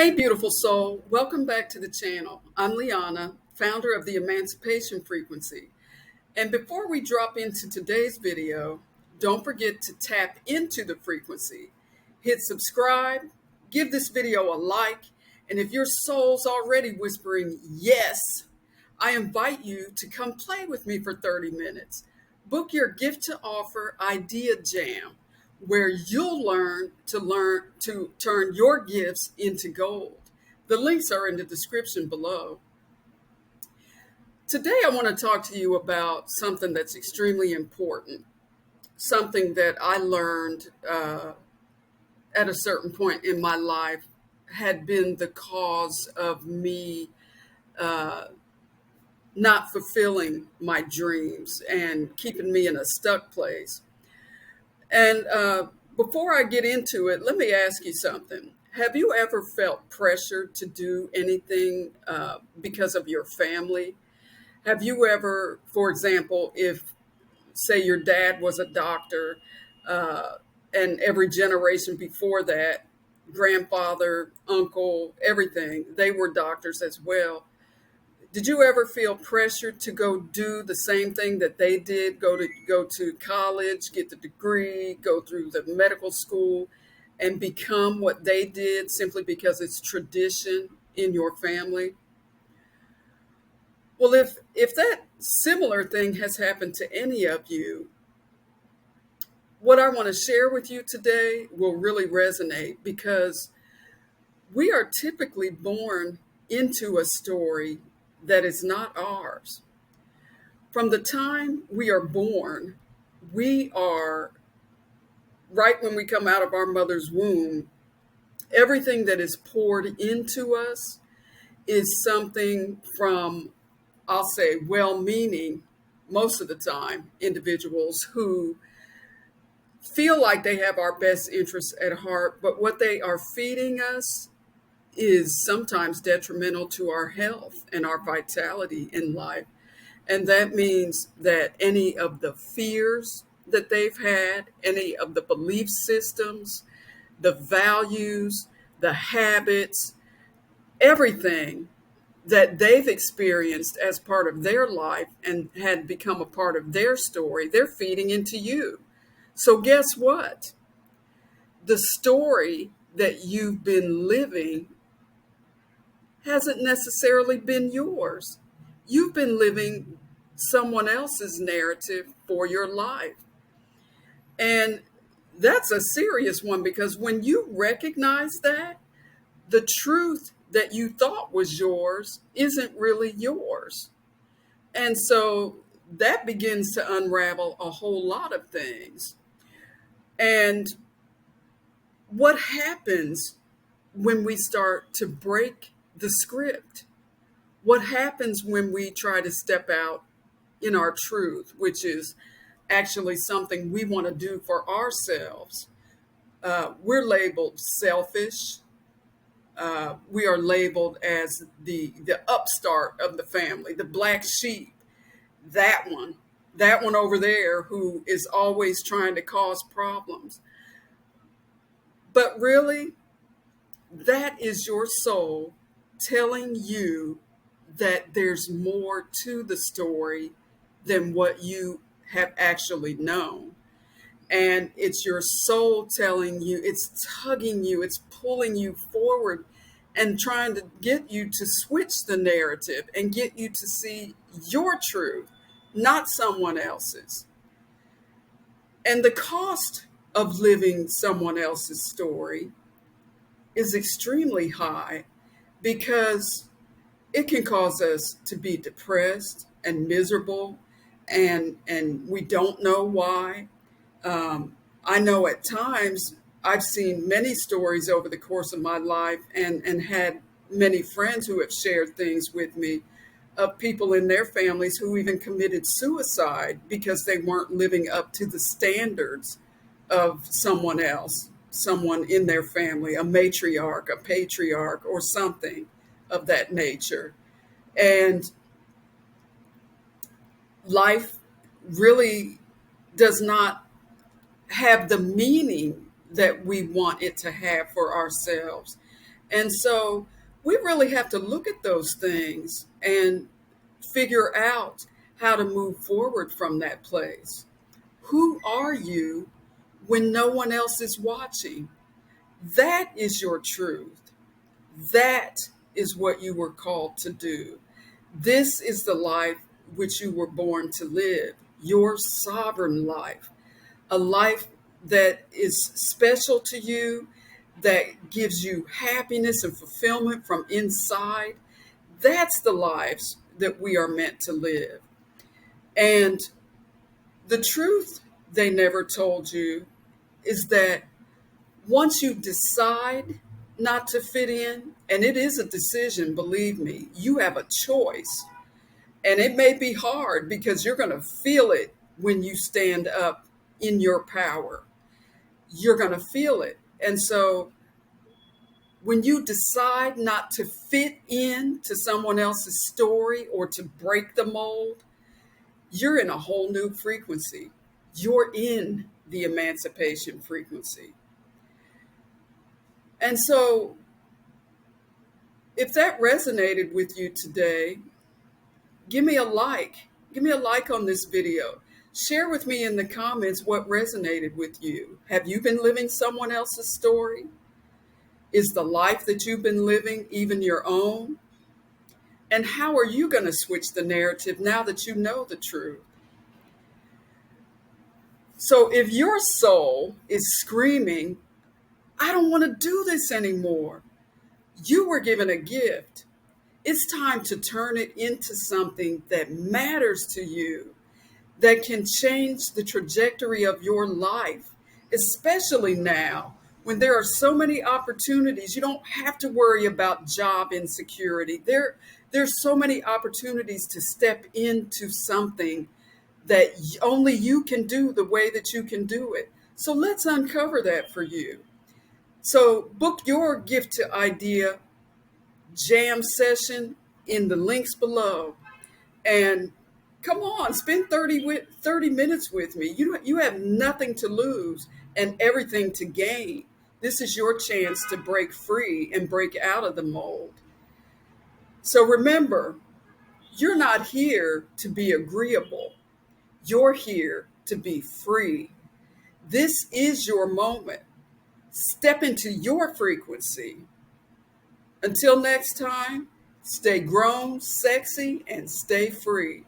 Hey, beautiful soul. Welcome back to the channel. I'm Liana, founder of the Emancipation Frequency. And before we drop into today's video, don't forget to tap into the frequency. Hit subscribe, give this video a like, and if your soul's already whispering yes, I invite you to come play with me for 30 minutes. Book your gift to offer idea jam, where you'll learn to turn your gifts into gold. The links are in the description below. Today, I want to talk to you about something that's extremely important, something that I learned at a certain point in my life had been the cause of me not fulfilling my dreams and keeping me in a stuck place. And before I get into it, let me ask you something. Have you ever felt pressure to do anything because of your family? Have you ever, for example, if, say, your dad was a doctor and every generation before that, grandfather, uncle, everything, they were doctors as well. Did you ever feel pressured to go do the same thing that they did? Go to college, get the degree, go through the medical school, and become what they did simply because it's tradition in your family? Well, if that similar thing has happened to any of you, what I want to share with you today will really resonate because we are typically born into a story that is not ours. From the time we are born, we are, right when we come out of our mother's womb, everything that is poured into us is something from, I'll say, well-meaning, most of the time, individuals who feel like they have our best interests at heart, but what they are feeding us is sometimes detrimental to our health and our vitality in life. And that means that any of the fears that they've had, any of the belief systems, the values, the habits, everything that they've experienced as part of their life and had become a part of their story, they're feeding into you. So guess what? The story that you've been living hasn't necessarily been yours. You've been living someone else's narrative for your life. And that's a serious one because when you recognize that, the truth that you thought was yours isn't really yours. And so that begins to unravel a whole lot of things. And what happens when we start to break the script? What happens when we try to step out in our truth, which is actually something we want to do for ourselves? We're labeled selfish. We are labeled as the upstart of the family, the black sheep, that one over there who is always trying to cause problems. But really, that is your soul telling you that there's more to the story than what you have actually known. And it's your soul telling you, it's tugging you, it's pulling you forward and trying to get you to switch the narrative and get you to see your truth, not someone else's. And the cost of living someone else's story is extremely high because it can cause us to be depressed and miserable, and we don't know why. I know at times I've seen many stories over the course of my life and had many friends who have shared things with me of people in their families who even committed suicide because they weren't living up to the standards of someone else, someone in their family, a matriarch, a patriarch, or something of that nature. And life really does not have the meaning that we want it to have for ourselves. And so we really have to look at those things and figure out how to move forward from that place. Who are you when no one else is watching? That is your truth. That is what you were called to do. This is the life which you were born to live, your sovereign life, a life that is special to you, that gives you happiness and fulfillment from inside. That's the lives that we are meant to live. And the truth they never told you is that once you decide not to fit in, and it is a decision, believe me, you have a choice. And it may be hard because you're going to feel it when you stand up in your power. You're going to feel it. And so when you decide not to fit in to someone else's story or to break the mold, you're in a whole new frequency. You're in the emancipation frequency. And so if that resonated with you today, give me a like. Give me a like on this video. Share with me in the comments what resonated with you. Have you been living someone else's story? Is the life that you've been living even your own? And how are you going to switch the narrative now that you know the truth? So if your soul is screaming, I don't want to do this anymore, you were given a gift. It's time to turn it into something that matters to you, that can change the trajectory of your life, especially now when there are so many opportunities. You don't have to worry about job insecurity. There's so many opportunities to step into something that only you can do the way that you can do it. So let's uncover that for you. So book your gift to idea jam session in the links below. And come on, spend 30 minutes with me. You have nothing to lose and everything to gain. This is your chance to break free and break out of the mold. So remember, you're not here to be agreeable. You're here to be free. This is your moment. Step into your frequency. Until next time, stay grown, sexy, and stay free.